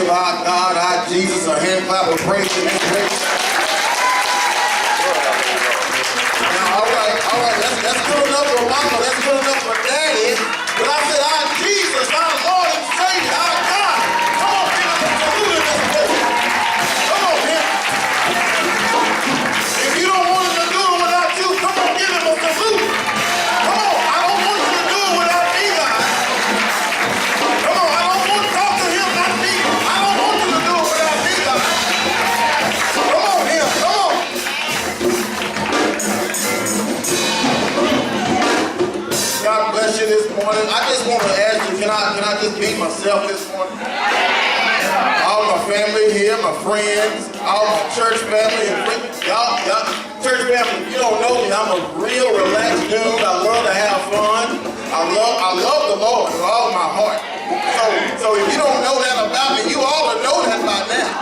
give our God, our Jesus, a hand clap of praise and praise. Now, all right, that's good enough for mama, that's good enough for daddy. But I said, our Jesus, our Lord and Savior, our God. Come on, give him a salute in this place. Come on, man. If you don't want him to do it without you, come on, give him a salute. Come on, I don't want you to do it without me, guys. Come on, I don't want to talk to him, not me. I don't want you to do it without me, guys. Come on, him, come on. God bless you this morning. I just want to ask you, can I just meet myself this morning? All my family here, my friends, all my church family, and friends. Y'all, church family, you don't know me. I'm a real relaxed dude. I love to have fun. I love the Lord with all my heart. So if you don't know that about me, you ought to know that by now.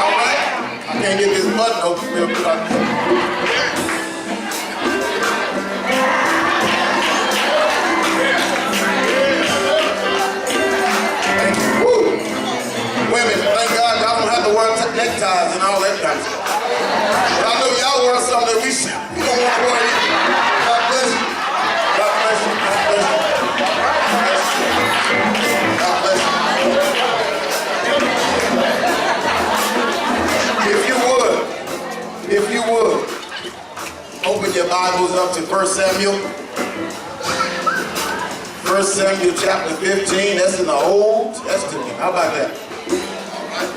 All right? I can't get this button open real quick. Women, thank God y'all don't have to wear neckties and all that kind of stuff. But I know y'all wear something that we don't want to wear either. God bless you. God bless you. God bless you. If you would, open your Bibles up to 1 Samuel. 1 Samuel chapter 15. That's in the Old Testament. How about that?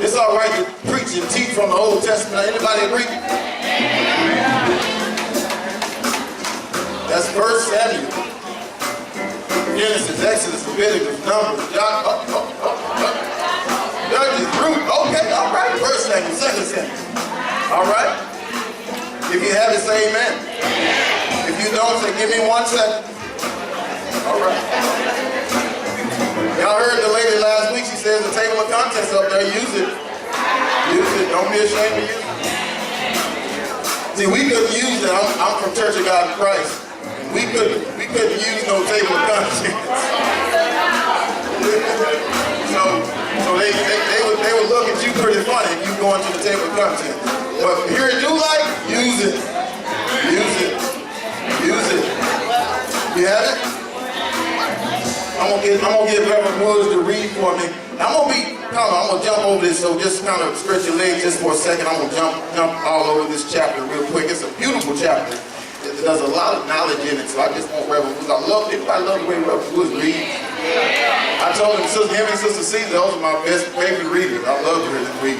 It's all right to preach and teach from the Old Testament. Anybody agree? That's 1 Samuel. Genesis, Exodus, Leviticus, Numbers, Judges, Ruth. Okay, all right. 1 Samuel, 2 Samuel. All right. If you have it, say amen. If you don't, say give me 1 second. All right. Y'all heard the lady last week, she says the table of contents up there, use it. Use it, don't be ashamed to use it. See, we couldn't use it, I'm from Church of God in Christ. We couldn't use no table of contents. so they would look at you pretty funny if you go into the table of contents. But here at New Life, use it. Use it. Use it. You have it? I'm gonna get Reverend Woods to read for me. I'm gonna jump over this, so just kind of stretch your legs just for a second. I'm gonna jump all over this chapter real quick. It's a beautiful chapter. There's a lot of knowledge in it, so I just want Reverend Woods. Everybody love the way Reverend Woods reads. I told him, him and Sister Caesar, those are my best favorite readers. I love to read.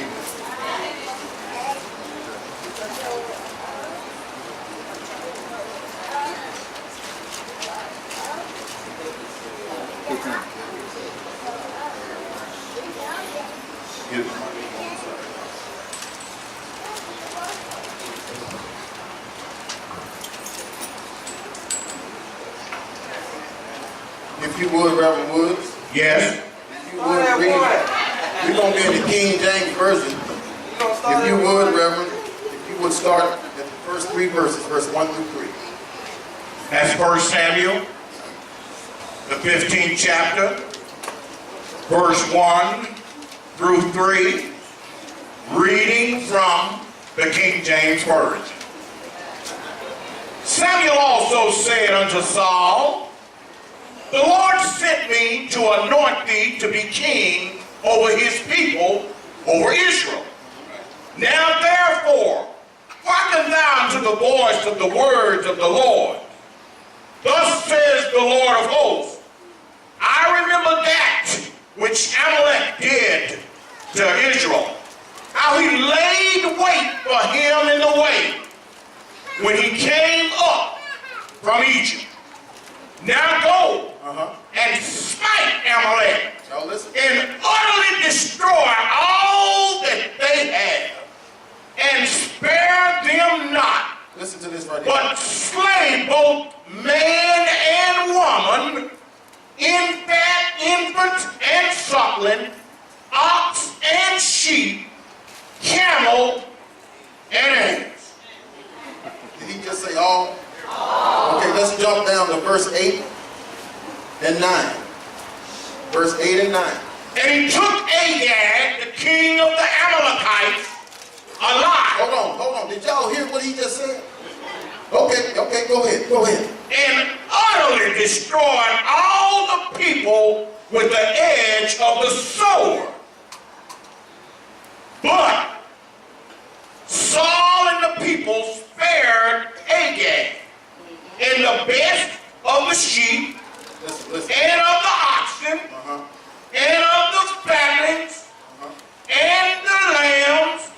If you would, Reverend Woods. Yes. If you would read. We're going to be in the King James Version. If you would, Reverend, if you would start at the first 3 verses, verse 1 through 3. That's 1 Samuel, the 15th chapter, verse 1 through 3, reading from the King James Version. Samuel also said unto Saul, the Lord sent me to anoint thee to be king over his people, over Israel. Now therefore, hearken thou unto the voice of the words of the Lord. Thus says the Lord of hosts, I remember that which Amalek did to Israel, how he laid wait for him in the way when he came up from Egypt. Now go and smite Amalek and utterly destroy all that they have, and spare them not. Listen to this right here. But slay both man and woman, infant and suckling, ox and sheep, camel and ass. Did he just say all? Okay, let's jump down to verse 8 and 9. Verse 8 and 9. And he took Agag, the king of the Amalekites, alive. Hold on. Did y'all hear what he just said? Okay, go ahead. And utterly destroyed all the people with the edge of the sword. But Saul and the people spared Agag and the best of the sheep Listen. and of the oxen and of the fatlings and the lambs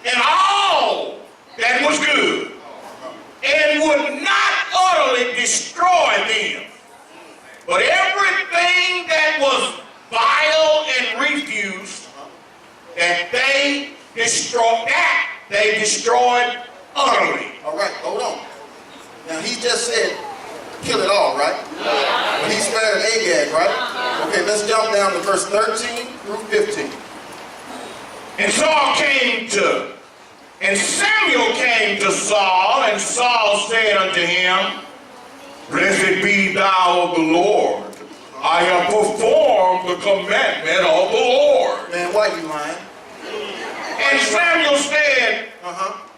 and all that was good, and would not utterly destroy them. But everything that was vile and refuse, that they destroyed utterly. All right, hold on. Now he just said, kill it all, right? But he spared Agag, right? Okay, let's jump down to verse 13 through 15. And Samuel came to Saul, and Saul said unto him, Blessed be thou of the Lord. I have performed the commandment of the Lord. Man, why you lying? And Samuel said,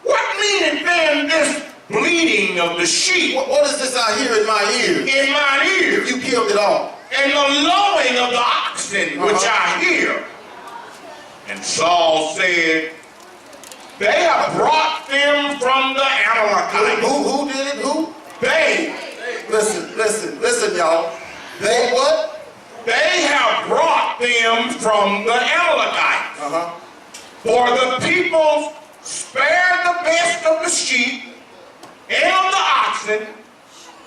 What meaneth then this bleating of the sheep What is this I hear in my ears? in mine ears, You killed it all. and the lowing of the oxen which I hear? And Saul said, They have brought them from the Amalekites. Who did it? Who? They Listen, y'all. They what? They have brought them from the Amalekites. For the people spared the best of the sheep and of the oxen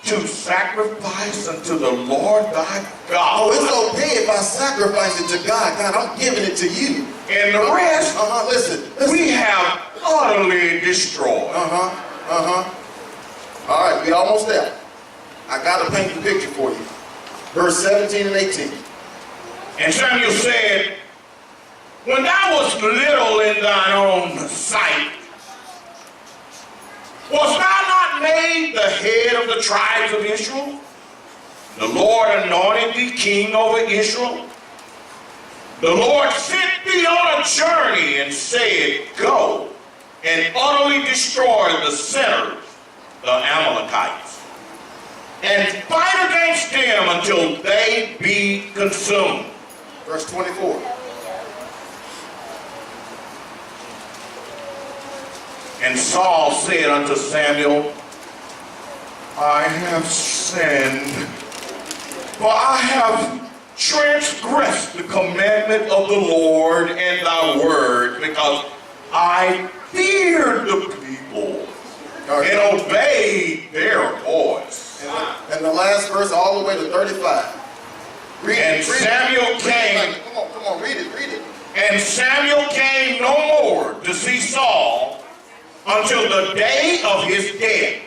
to sacrifice unto the Lord thy God. Oh, it's okay if I sacrifice it to God. God, I'm giving it to you. And the rest Listen. we have utterly destroyed. All right, we almost there. I got to paint the picture for you. Verse 17 and 18. And Samuel said, When thou wast little in thine own sight, wast thou not made the head of the tribes of Israel? The Lord anointed thee king over Israel. The Lord sent thee on a journey and said, Go and utterly destroy the sinners, the Amalekites, and fight against them until they be consumed. Verse 24. And Saul said unto Samuel, I have sinned, for I have transgressed the commandment of the Lord and thy word, because I feared the people and obeyed their voice. And the last verse all the way to 35. Samuel came. Come on, read it. And Samuel came no more to see Saul until the day of his death.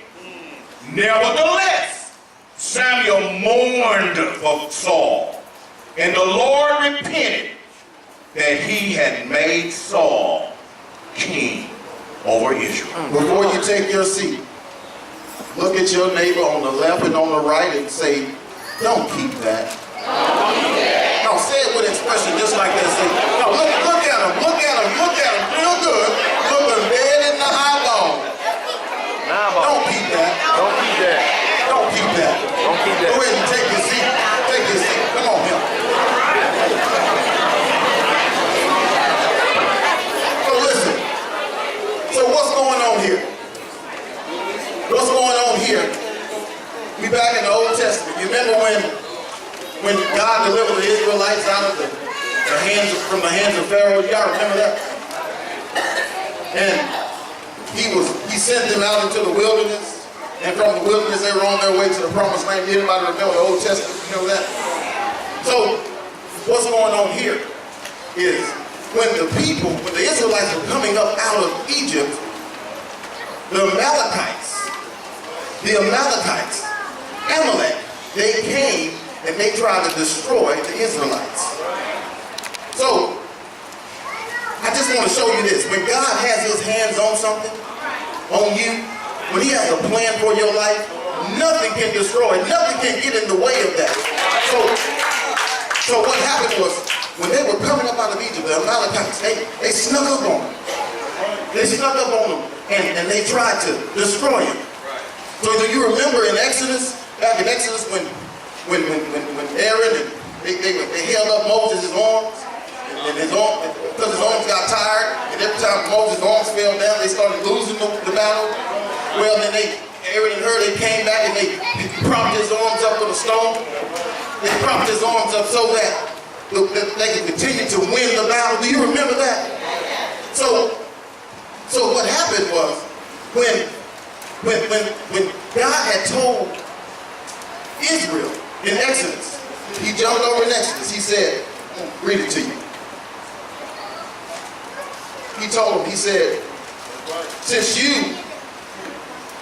Nevertheless, Samuel mourned for Saul, and the Lord repented that he had made Saul king over Israel. Before you take your seat, look at your neighbor on the left and on the right and say, don't keep that. No, say it with expression just like that. Say, no, look at him real good. Look him dead in the eyeball. Don't keep that. Don't keep that. Don't keep that. Don't keep that. Go ahead and take your seat. Take your seat. Come on, here. So listen. So what's going on here? What's going on here? We back in the Old Testament. You remember when God delivered the Israelites out of from the hands of Pharaoh? Y'all remember that? And he sent them out into the wilderness, and from the wilderness they were on their way to the promised land. Anybody remember the Old Testament? You know that? So what's going on here is when the Israelites were coming up out of Egypt, the Amalekites, Amalek, they came and they tried to destroy the Israelites. So, I just want to show you this. When God has his hands on something, on you, when he has a plan for your life, nothing can destroy it. Nothing can get in the way of that. So what happened was, when they were coming up out of Egypt, the Amalekites, they snuck up on them. They snuck up on them and they tried to destroy him. So do you remember in Exodus, back in Exodus when Aaron and they held up Moses' arms, and because his arms got tired, and every time Moses' arms fell down, they started losing the battle. Well, then Aaron and Hur, they came back and they propped his arms up with a stone. They propped his arms up so that they could continue to win the battle. Do you remember that? So what happened was when God had told Israel in Exodus, he jumped over in Exodus. He said, I'm going to read it to you. He told them, he said, since you,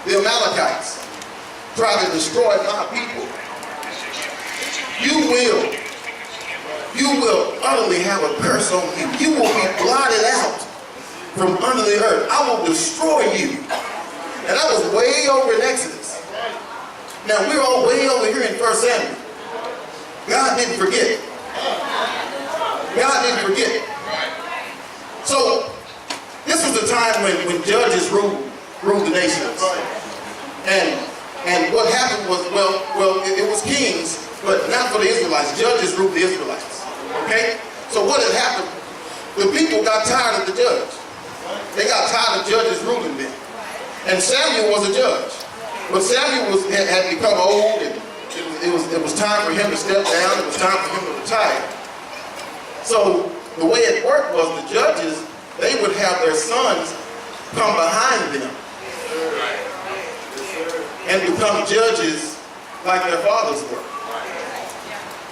the Amalekites, try to destroy my people, you will utterly have a curse on you. You will be blotted out from under the earth. I will destroy you. And that was way over in Exodus. Now we're all way over here in 1 Samuel. God didn't forget. God didn't forget. So this was the time when judges ruled the nations. And what happened was, well, it was kings, but not for the Israelites. Judges ruled the Israelites. Okay? So what had happened? The people got tired of the judge. They got tired of judges ruling them. And Samuel was a judge. But Samuel had become old, and it was time for him to step down. It was time for him to retire. So the way it worked was the judges, they would have their sons come behind them and become judges like their fathers were.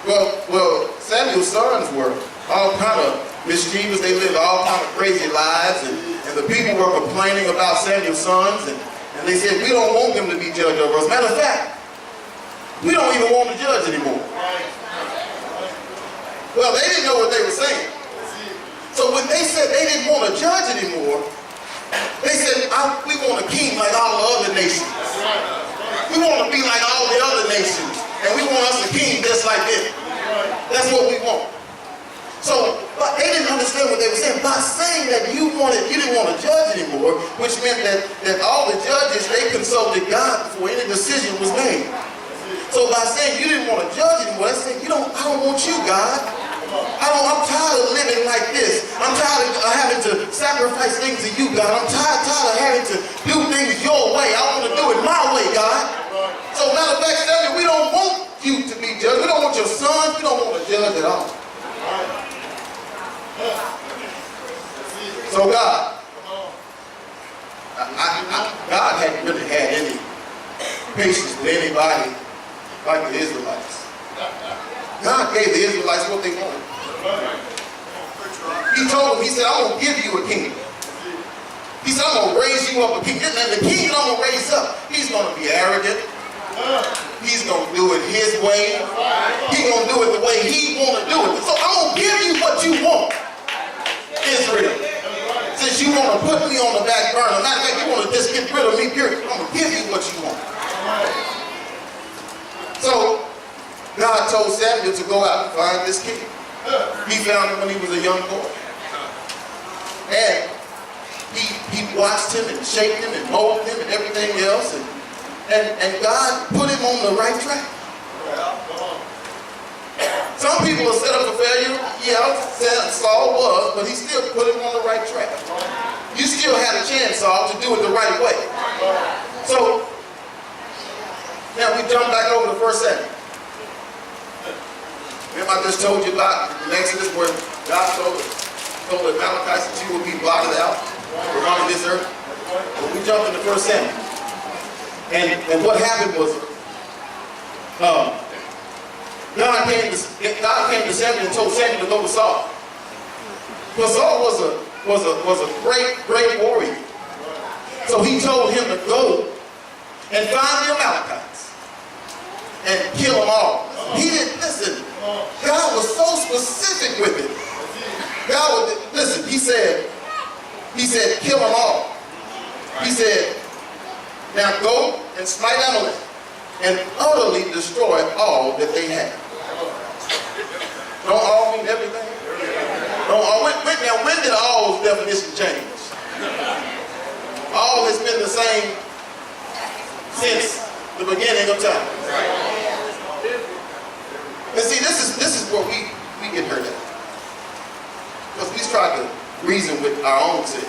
Well, Samuel's sons were all kind of mischievous. They lived all kind of crazy lives, and the people were complaining about Samuel's sons, and they said, we don't want them to be judged over us. Matter of fact, we don't even want to judge anymore. Well, they didn't know what they were saying. So when they said they didn't want to judge anymore, they said, we want a king like all the other nations. We want to be like all the other nations, and we want us a king just like them. That's what we want. So, but they didn't understand what they were saying. By saying that you didn't want to judge anymore, which meant that all the judges, they consulted God before any decision was made. So by saying you didn't want to judge anymore, they said, I don't want you, God. I'm tired of living like this. I'm tired of having to sacrifice things to you, God. I'm tired of having to do things your way. I want to do it my way, God. So matter of fact, Samuel, we don't want you to be judged. We don't want your sons. We don't want to judge at all. So God hadn't really had any patience with anybody like the Israelites. God gave the Israelites what they wanted. He told them, he said, I'm going to give you a kingdom. He said, I'm going to raise you up a kingdom. And the king that I'm going to raise up, he's going to be arrogant. He's going to do it his way. He's going to do it the way he want to do it. So I'm going to give you what you want, Israel. Since you want to put me on the back burner, matter of fact, you want to just get rid of me, period, I'm going to give you what you want. So God told Samuel to go out and find this king. He found him when he was a young boy. And he watched him and shaped him and molded him and everything else. And God put him on the right track. Some people are set up for failure. Yeah, Saul was, but he still put him on the right track. You still had a chance, Saul, to do it the right way. So, now we jump back over to 1 Samuel. Remember I just told you about in Exodus where God told the Amalekites that you would be blotted out around this earth? Well, we jumped into 1 Samuel. And what happened was, God came to Samuel and told Samuel to go to Saul. But Saul was a great warrior. So he told him to go and find the Amalekites and kill them all. He didn't listen. God was so specific with it. God would listen. He said, kill them all. He said, now go and smite Amalek and utterly destroy all that they have. Don't all mean everything. same since the beginning of time. And see, this is where we get hurt at. Because we try to reason with our own sin.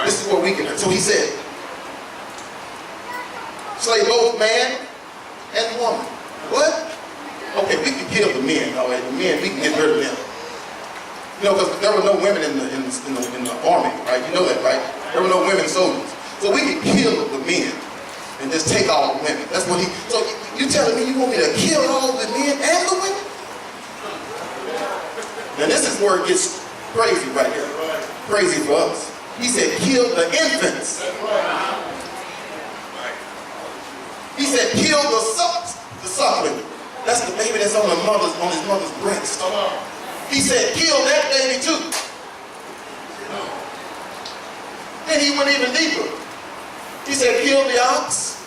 This is where we get hurt. So he said, slay both man and woman. What? Okay, we can kill the men. All right, the men, we can get rid of them. You know, because there were no women in the army, right? You know that, right? There were no women soldiers. So we can kill the men and just take all the women. That's what he. So you telling me you want me to kill all the men and the women? Now this is where it gets crazy right here. Crazy for us. He said, kill the infants. He said, kill the suckling. That's the baby that's on his mother's breast. He said, kill that baby too. Then he went even deeper. He said, kill the ox,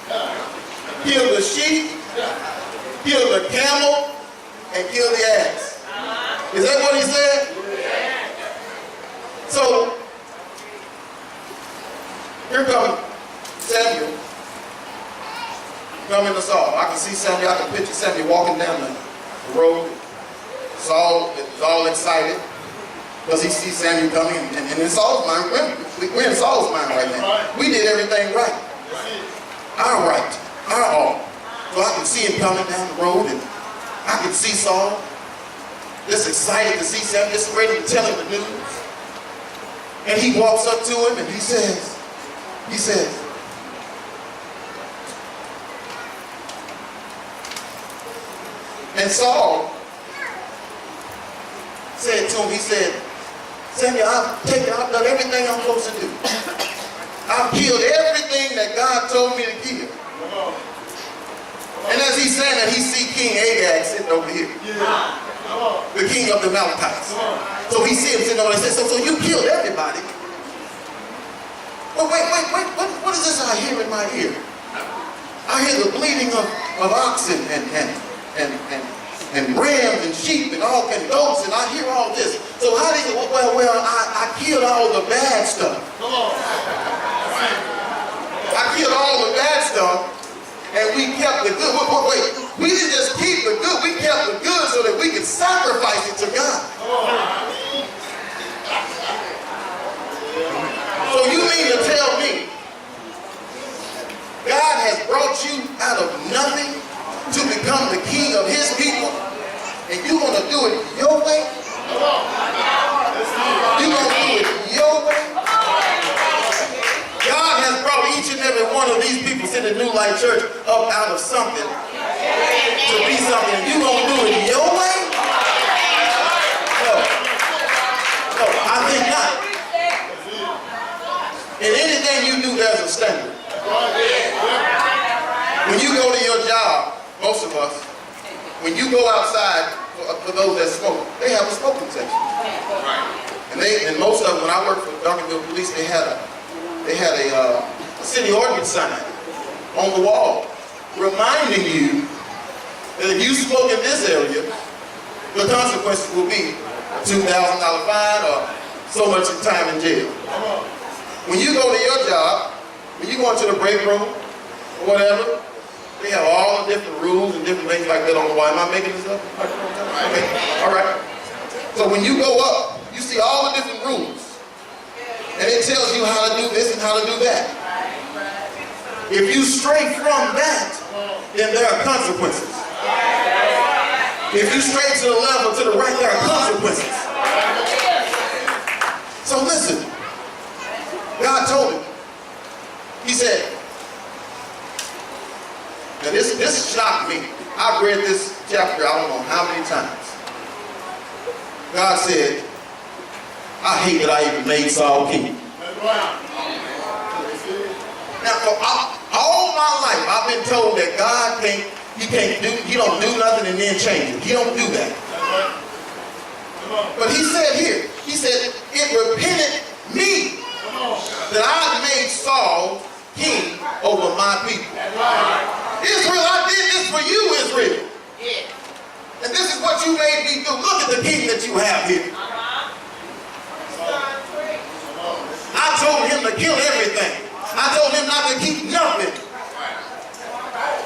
kill the sheep, kill the camel, and kill the ass. Is that what he said? So, here comes Samuel coming to Saul. I can see Samuel, I can picture Samuel walking down the road. Saul is all excited because he sees Samuel coming, and in Saul's mind, we're in Saul's mind right now. We did everything right. Our all. So I can see him coming down the road, and I can see Saul just excited to see Samuel, just ready to tell him the news. And he walks up to him and he says, and Saul said to him, he said, Samuel, I've done everything I'm supposed to do. I've killed everything that God told me to kill. And as he's saying that, he see King Agag sitting over here. The king of the Amalekites. So he sees him sitting over there and says, so you killed everybody. Well, wait, what is this I hear in my ear? I hear the bleating of oxen and rams and sheep and all kinds of goats, and I hear all this. So how do you, well, I killed all the bad stuff. I killed all the bad stuff, and we kept the good. Wait, we didn't just keep the good, we kept the good so that we could sacrifice it to God. So you mean to tell me God has brought you out of nothing to become the king of his people, and you want to do it your way? You want to do it your way? God has brought each and every one of these people in the New Life Church up out of something to be something, and you going to do it your way? No, I think not. In anything you do, there's a standard. When you go to your job, most of us, when you go outside, for those that smoke, they have a smoking section. And most of them, when I worked for Duncanville Police, they had a city ordinance sign on the wall reminding you that if you smoke in this area, the consequences will be a $2,000 fine or so much time in jail. When you go to your job, when you go into the break room or whatever, they have all the different rules and different things like that on the wall. Am I making this up? Okay, all right. So when you go up, you see all the different rules. And it tells you how to do this and how to do that. If you stray from that, then there are consequences. If you stray to the left or to the right, there are consequences. So listen, God told him. He said, now this shocked me. I've read this chapter I don't know how many times. God said, I hate that I even made Saul king. Now for all my life I've been told that God he don't do nothing and then change it. He don't do that. But he said here, he said, it repented me that I made Saul king over my people. Israel, I did this for you, Israel. And this is what you made me do. Look at the king that you have here. I told him to kill everything. I told him not to keep nothing.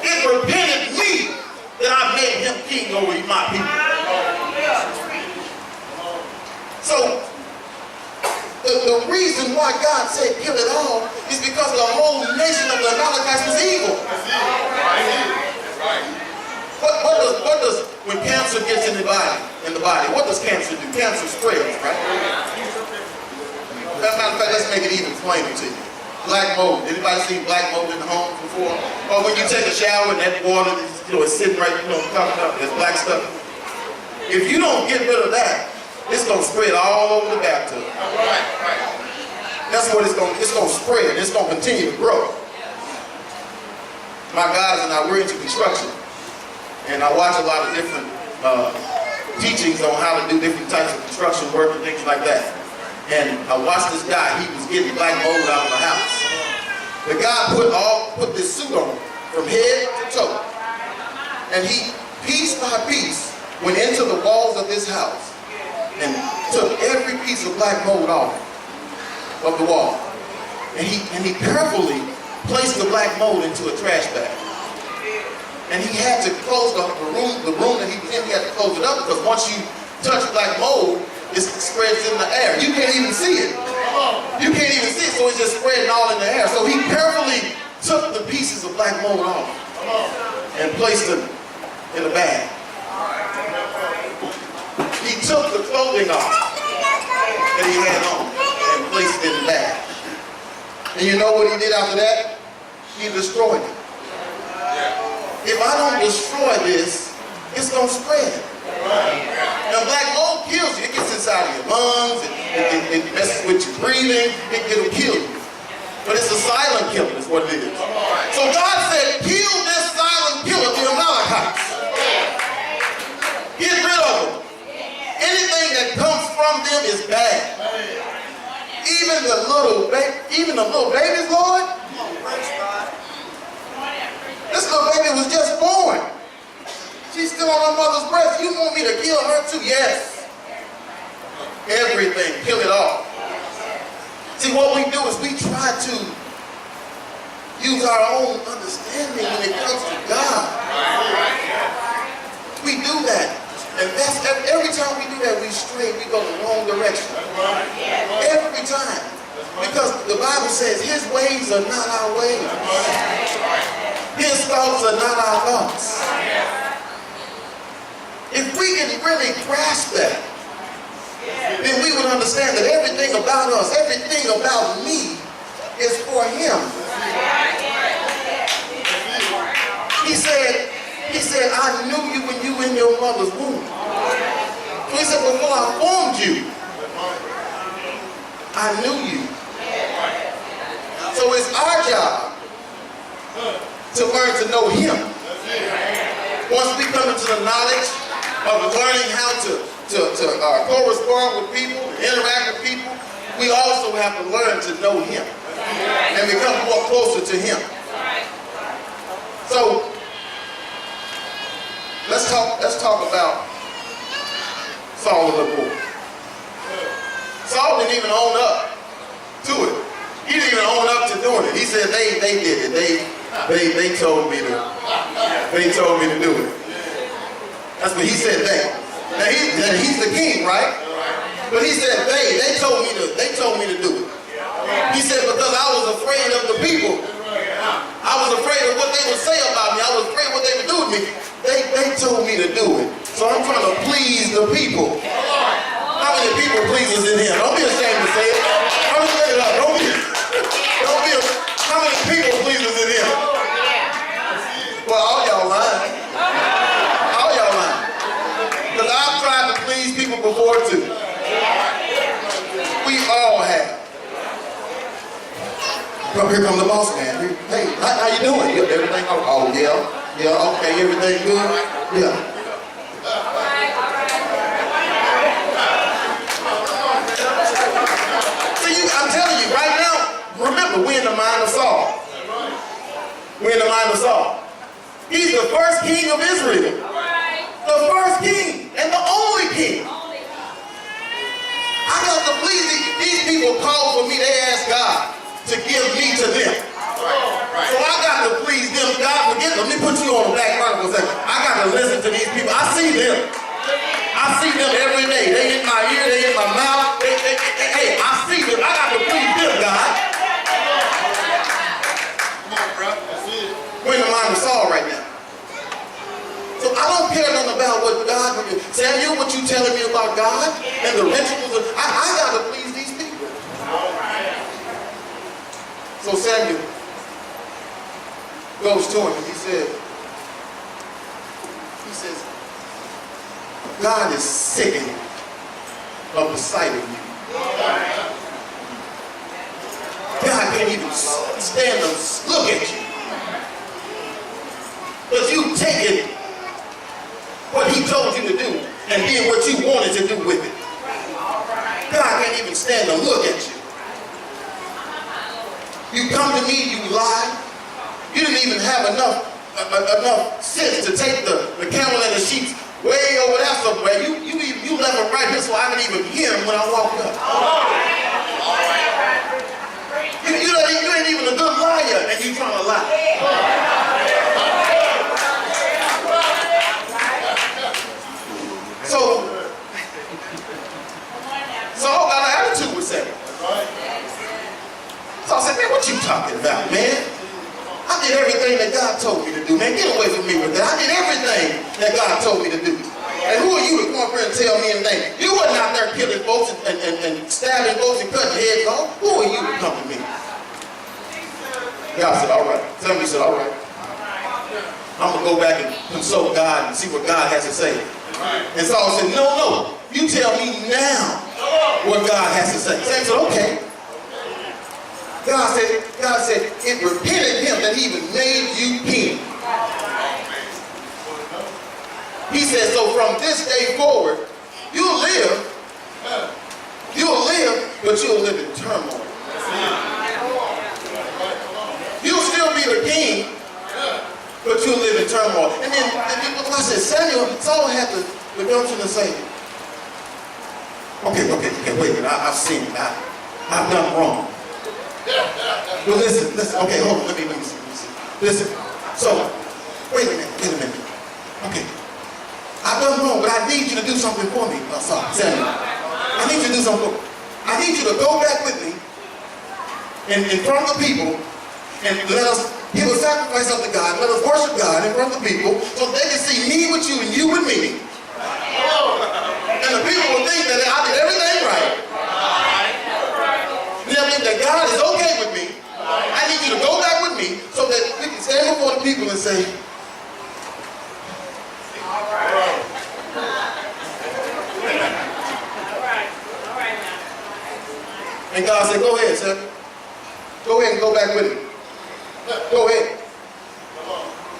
It repented me that I made him king over my people. So, the reason why God said kill it all is because the whole nation of the Amalekites was evil. What does when cancer gets in the body, what does cancer do? Cancer spreads, right? As a matter of fact, let's make it even plainer to you. Black mold. Anybody seen black mold in the home before? Or when you take a shower and that water is sitting right, talking about there's black stuff. If you don't get rid of that, it's gonna spread all over the bathtub. That's what it's gonna spread. It's gonna continue to grow. My guys and I, we're into construction, and I watch a lot of different teachings on how to do different types of construction work and things like that. And I watched this guy, he was getting black mold out of the house. The guy put this suit on from head to toe. And he, piece by piece, went into the walls of this house and took every piece of black mold off of the wall. And he carefully placed the black mold into a trash bag. And he had to close the room that he was in, he had to close it up, because once you touch black mold, it spreads in the air. You can't even see it. You can't even see it, so it's just spreading all in the air. So he carefully took the pieces of black mold off and placed them in a bag. He took the clothing off that he had on and placed it in the bag. And you know what he did after that? He destroyed it. If I don't destroy this, it's going to spread. Now, black mold kills you. It gets inside of your lungs, it messes with your breathing, it'll kill you. But it's a silent killer, is what it is. So God said, kill this silent killer, the Amalekites. Get rid of them. Anything that comes from them is bad. Even the little babies, Lord. This little baby was just born. She's still on her mother's breast. You want me to kill her too? Yes. Everything, kill it all. See, what we do is we try to use our own understanding when it comes to God. We do that. And that's every time we do that, we stray, we go the wrong direction. Every time. Because the Bible says his ways are not our ways. His thoughts are not our thoughts. If we can really grasp that, then we would understand that everything about us, everything about me is for him. He said, I knew you when you were in your mother's womb. So he said, before I formed you, I knew you. So it's our job to learn to know him. Once we come into the knowledge of learning how to correspond with people, interact with people, we also have to learn to know him and become more closer to him. So let's talk about Saul a little more. Saul didn't even own up to it. He didn't even own up to doing it. He said they did it. They told me to do it. That's what he said. Now he's the king, right? But he said they told me to do it. He said because I was afraid of the people. I was afraid of what they would say about me. I was afraid of what they would do with me. They told me to do it. So I'm trying to please the people. How many people pleases in here? Don't be ashamed to say it. How many say it up? How many people pleases in here? Well, all y'all lying. All y'all lying. Because I've tried to please people before too. We all have. Well, here comes the boss man. Hey, how you doing? Everything? Oh, yeah, okay, everything good? Yeah. See, I'm telling you, right now, remember, we're in the mind of Saul. We're in the mind of Saul. He's the first king of Israel. The first king and the only king. I got to please these people called for me. They asked God, to give me to them. So I got to please them. God, forget them. Let me put you on the back burner for a second. I got to listen to these people. I see them. I see them every day. They in my ear, they in my mouth. Hey, I see them. I got to please them, God. Come on, bro. That's it. We're in the mind of Saul right now. So I don't care nothing about what God will do. Samuel, what you telling me about God and the rituals? I got to please these people. So Samuel goes to him and he says, God is sickened of the sight of you. God can't even stand to look at you. But you taking what he told you to do and did what you wanted to do with it. God can't even stand to look at you. You come to me, you lie. You didn't even have enough sense to take the camel and the sheep way over there somewhere. You left them right here so I didn't even hear them when I walked up. You ain't even a good liar and you trying to lie. So I got an attitude with Sarah. So I said, man, what you talking about, man? I did everything that God told me to do. Man, get away from me with that. I did everything that God told me to do. And who are you to come up here and tell me anything? You wasn't out there killing folks and stabbing folks and cutting heads off. Who are you to come to me? God said, all right. Somebody said, all right. I'm going to go back and consult God and see what God has to say. And Saul said, no. You tell me now what God has to say. Sam said, okay. God said, it repented him that he even made you king. He said, so from this day forward, you'll live, but you'll live in turmoil. You'll still be the king, but you'll live in turmoil. And then I said, Saul had the gumption to say, okay, wait a minute, I've seen it. I've done wrong. Well, listen, okay, hold on, let me see. Listen, so, wait a minute. Okay, I've done wrong, but I need you to do something for me, Samuel. I need you to do something for me. I need you to go back with me in front of the people and let us give a sacrifice unto God, let us worship God in front of the people so they can see me with you and you with me. And the people will think that I did everything right. They'll think that God is okay with me. I need you to go back with me so that we can stand before the people and say, all right. And God said, go ahead, son. Go ahead and go back with me. Go ahead.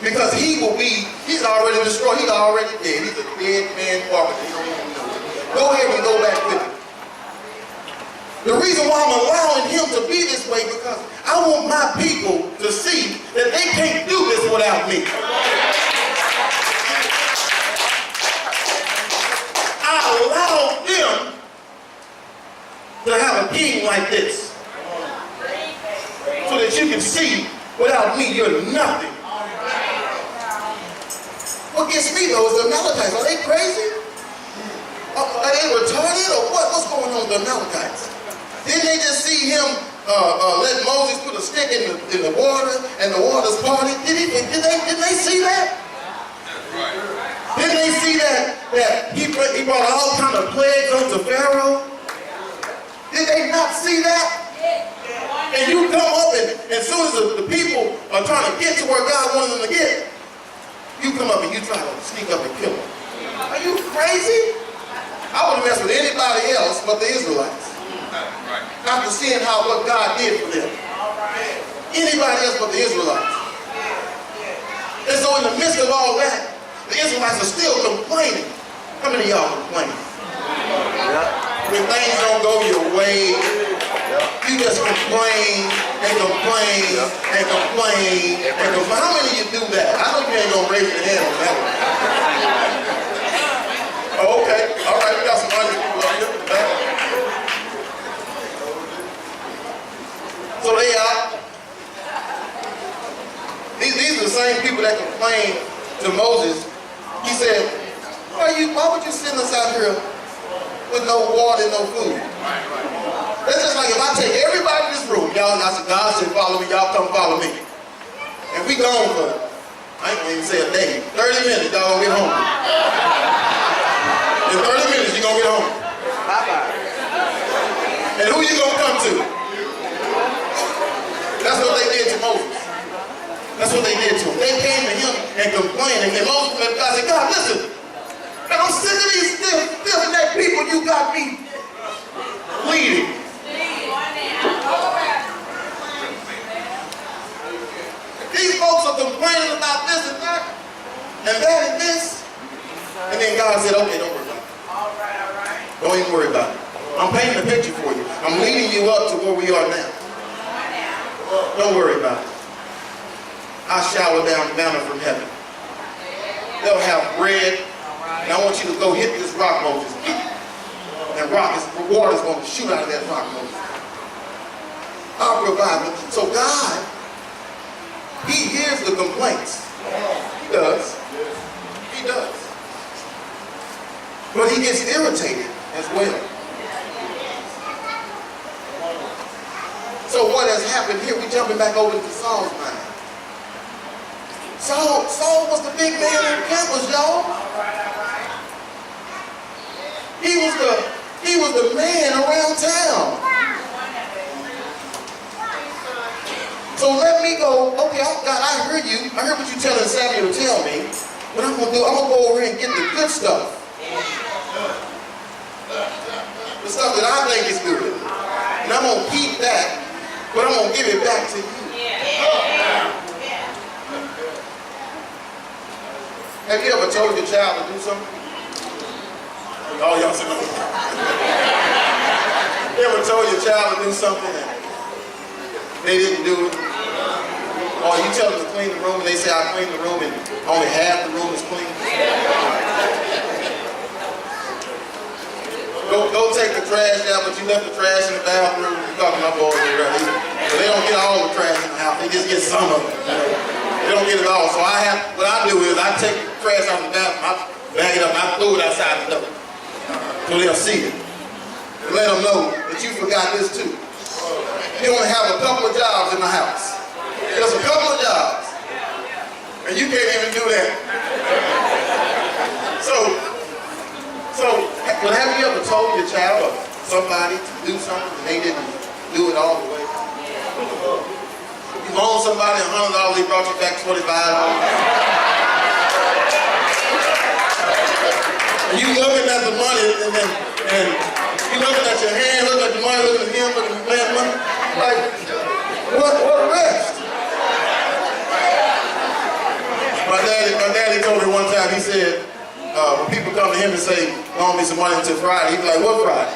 Because he's already destroyed. He's already dead. He's a dead man walking. He don't even know it. Go ahead and go back with me. The reason why I'm allowing him to be this way because I want my people to see that they can't do this without me. I allow them to have a king like this so that you can see without me you're nothing. What gets me though is the Amalekites. Are they crazy? Are they retarded or what? What's going on with the Amalekites? Didn't they just see him let Moses put a stick in the water and the waters parted? Didn't they see that? Didn't they see that he brought all kind of plagues onto Pharaoh? Did they not see that? And you come up and as soon as the people are trying to get to where God wanted them to get, you come up and you try to sneak up and kill them. Are you crazy? I wouldn't mess with anybody else but the Israelites. After seeing what God did for them. Anybody else but the Israelites. And so in the midst of all that, the Israelites are still complaining. How many of y'all complain? When things don't go your way, you just complain and complain and complain and complain. How many of you do that? I know you ain't gonna raise your hand on that one. Oh, okay. All right, we got some honest people up here in the back. So they complained to Moses. He said, why would you send us out here with no water and no food? That's just like if I take everybody in this room, y'all, I said, God said follow me, y'all come follow me. And we gone for, I ain't gonna even say a day, 30 minutes, y'all gonna get home. In 30 minutes, you gonna get home. And who you gonna come to? That's what they did to Moses. That's what they did to him. They came to him and complained. And Moses went to God and said, God, listen, man, I'm sick of these stiff-necked people you got me leading. These folks are complaining about this and that, and that and this. And then God said, okay, don't worry about it. All right. Don't even worry about it. I'm painting a picture for you. I'm leading you up to where we are now. Don't worry about it. I'll shower down manna from heaven. They'll have bread. And I want you to go hit this rock, Moses. And the water's going to shoot out of that rock, Moses. I'll provide. So God, he hears the complaints. He does. He does. But he gets irritated as well. So what has happened here, we're jumping back over to Saul's mind. Saul was the big man in campus, y'all. He was the man around town. So let me go, okay, God, I heard you. I heard what you telling Samuel to tell me. What I'm going to do, I'm going to go over here and get the good stuff. The stuff that I think is good. And I'm going to keep that, but I'm going to give it back to you. Have you ever told your child to do something? Oh, y'all say no. You ever told your child to do something and they didn't do it? Or you tell them to clean the room and they say, I cleaned the room and only half the room is clean? Go take the trash out, but you left the trash in the bathroom. You're talking about boys already. But they don't get all the trash in the house. They just get some of it. They don't get it all. So what I do is I take the trash out of the bathroom, I bag it up, and I throw it outside the door. So they'll see it. And let them know that you forgot this too. You only have a couple of jobs in the house. Just a couple of jobs. And you can't even do that. But have you ever told your child or somebody to do something and they didn't do it all the way? You loan somebody $100, they brought you back $25. And you looking at the money and you looking at your hand, looking at the money, looking at him, looking at that money. Like, what rest? My daddy told me one time, he said, when people come to him and say, loan me some money until Friday, he's like, what Friday?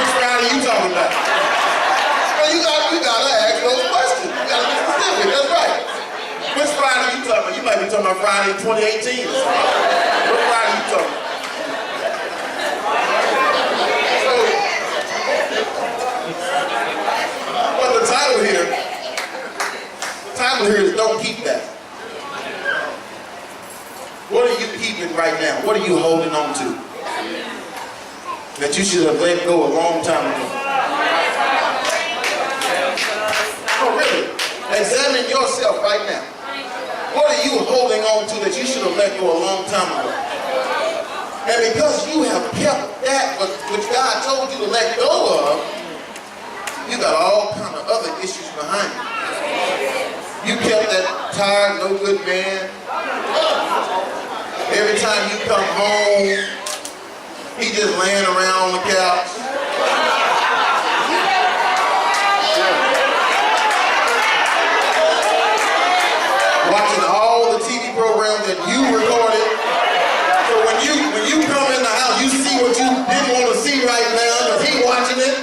Which Friday are you talking about? Well, you gotta ask those questions. You gotta be specific, that's right. Which Friday are you talking about? You might be talking about Friday 2018 or something. What Friday are you talking about? But the title here is don't keep that. What are you keeping right now? What are you holding on to that you should have let go a long time ago? Oh, really? Examine yourself right now. What are you holding on to that you should have let go a long time ago? And because you have kept that which God told you to let go of, you got all kind of other issues behind you. You kept that tired, no good man. Every time you come home, he just laying around on the couch. Watching all the TV programs that you recorded. So when you come in the house, you see what you didn't want to see right now, because he watching it.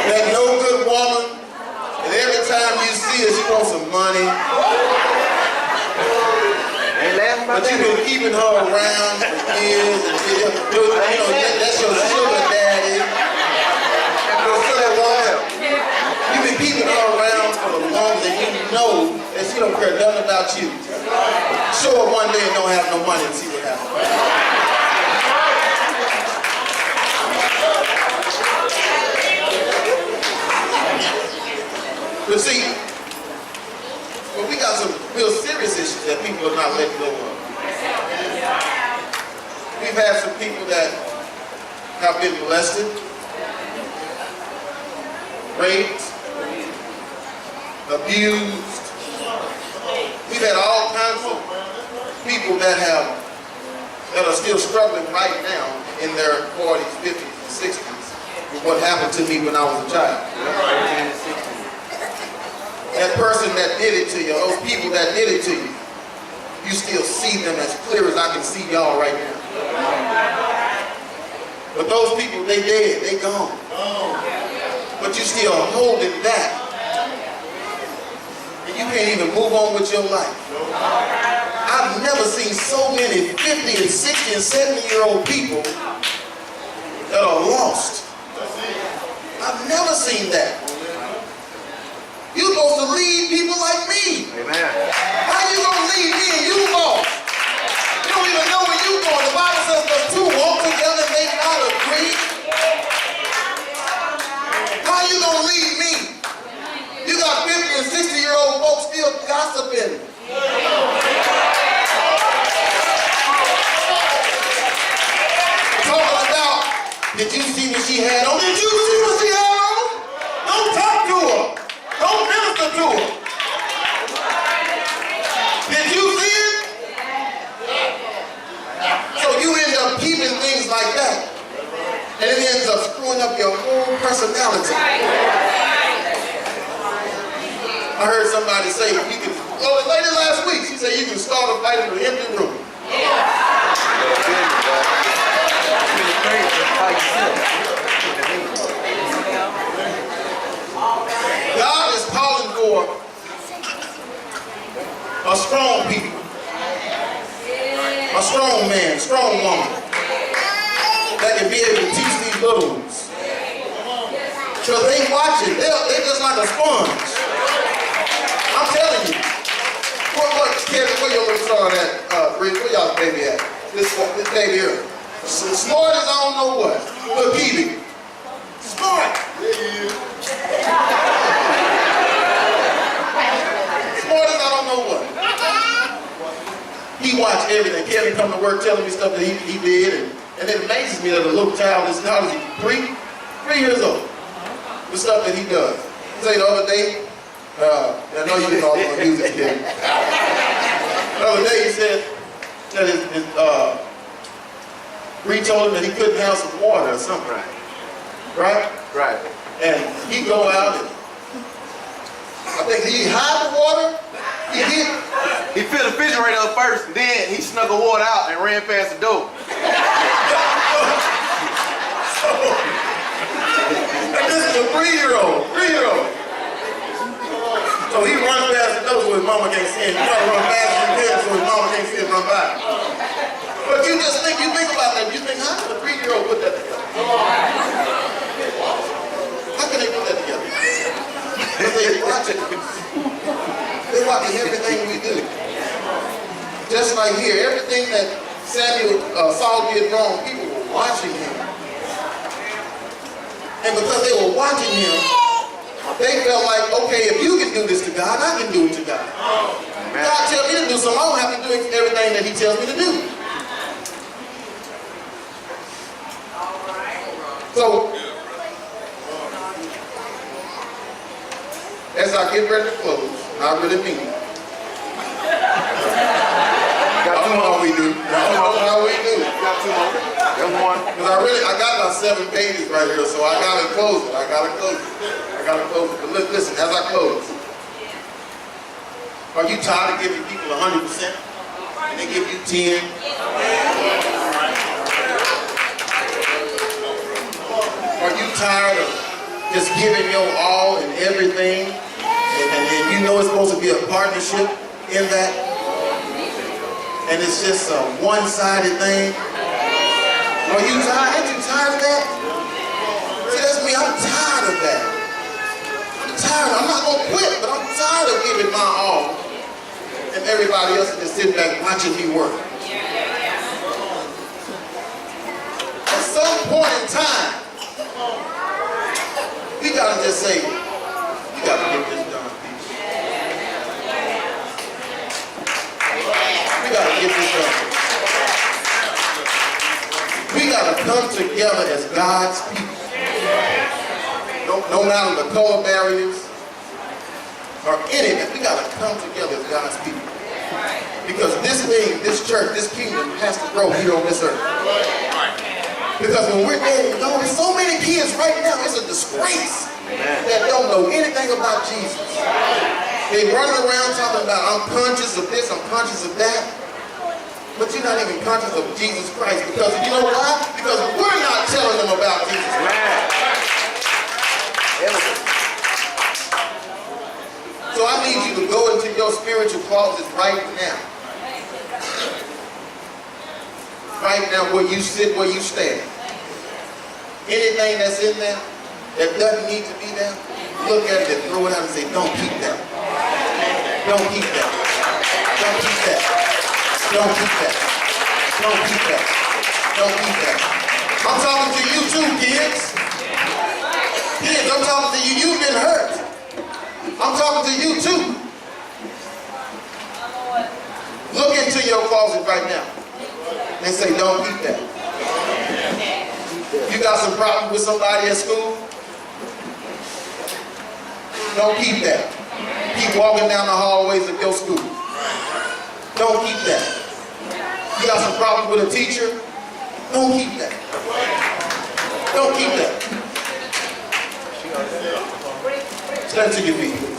That no good woman. Every time you see her, she wants some money. But you've been keeping her around for years and years. That's your sugar daddy. Your sugar keeping her around for the longest and you know that she don't care nothing about you. Show her one day and don't have no money and see what happens. But see, well, we got some real serious issues that people are not letting go of. We've had some people that have been molested, raped, abused. We've had all kinds of people that are still struggling right now in their 40s, 50s, and 60s with what happened to me when I was a child. That person that did it to you, those people that did it to you, you still see them as clear as I can see y'all right now. But those people, they dead, they gone. But you still holding that. And you can't even move on with your life. I've never seen so many 50 and 60 and 70-year-old people that are lost. I've never seen that. You're supposed to lead people like me. Amen. How you gonna lead me and you lost? You don't even know where you're going. The Bible says the two walk together and they not agree. How you gonna lead me? You got 50 and 60-year-old folks still gossiping. Talking about, did you see what she had on? Did you see what she had on? Don't talk to her. Don't minister to her. Did you see it? So you end up keeping things like that. And it ends up screwing up your whole personality. I heard somebody say, you can, oh, the lady last week, she said you can start a fight in an empty room. God is calling for a strong people, a strong man, strong woman that can be able to teach these little ones. Because they watching, they're just like a sponge. I'm telling you. Kevin, where your little son at? Where y'all baby at? This baby here. Smart as I don't know what. Look, Kiwi. Smart. Smart as I don't know what. He watched everything. Kevin come to work telling me stuff that he did, and it amazes me that a little child is, how old is he? 3 years old. The stuff that he does. Say the other day, I know you didn't all want to use it, Kevin. The other day he said that Bree told him that he couldn't have some water or something. Right? Right. And he go out and I think he hide the water. He filled the refrigerator up first, and then he snuck the water out and ran past the door. And this is a 3-year-old. So he runs past the door so his mama can't see him. He try to run past him so his mama can't see him run by. But you think about that. You think, how can a 3-year-old put that together? How can they put that together? Because they watching. They're watching everything we do. Just like here, everything that Saul did wrong, people were watching him. And because they were watching him, they felt like, okay, if you can do this to God, I can do it to God. God tells me to do something, I don't have to do everything that he tells me to do. So, as I get ready to close, I really mean it. Got two more. We do. How we do. Got two more. There's one. Because I got about 7 pages right here, so I gotta close it. I gotta close it. But listen, as I close, are you tired of giving people 100%? And they give you 10? Are you tired of just giving your all and everything? And you know it's supposed to be a partnership in that? And it's just a one-sided thing? Are you tired? Ain't you tired of that? See, that's me. I'm tired of that. I'm tired. I'm not gonna quit, but I'm tired of giving my all. And everybody else is just sitting back watching me work. At some point in time, we gotta just say, you gotta get this done, people. We gotta get this done. We gotta come together as God's people. No matter the color barriers or anything, we gotta come together as God's people. Because this thing, this church, this kingdom has to grow here on this earth. Because when we're dead, there's so many kids right now, it's a disgrace that don't know anything about Jesus. They running around talking about, I'm conscious of this, I'm conscious of that. But you're not even conscious of Jesus Christ. Because you know why? Because we're not telling them about Jesus Christ. So I need you to go into your spiritual closets right now. Right now, where you sit, where you stand. Anything that's in there that doesn't need to be there, look at it and throw it out and say, don't keep that. Don't keep that. Don't keep that. Don't keep that. Don't keep that. Don't keep that. I'm talking to you too, kids. Kids, I'm talking to you. You've been hurt. I'm talking to you too. Look into your closet right now and say, don't keep that. You got some problems with somebody at school? Don't keep that. Keep walking down the hallways of your school. Don't keep that. You got some problems with a teacher? Don't keep that. Don't keep that. Stand to your feet.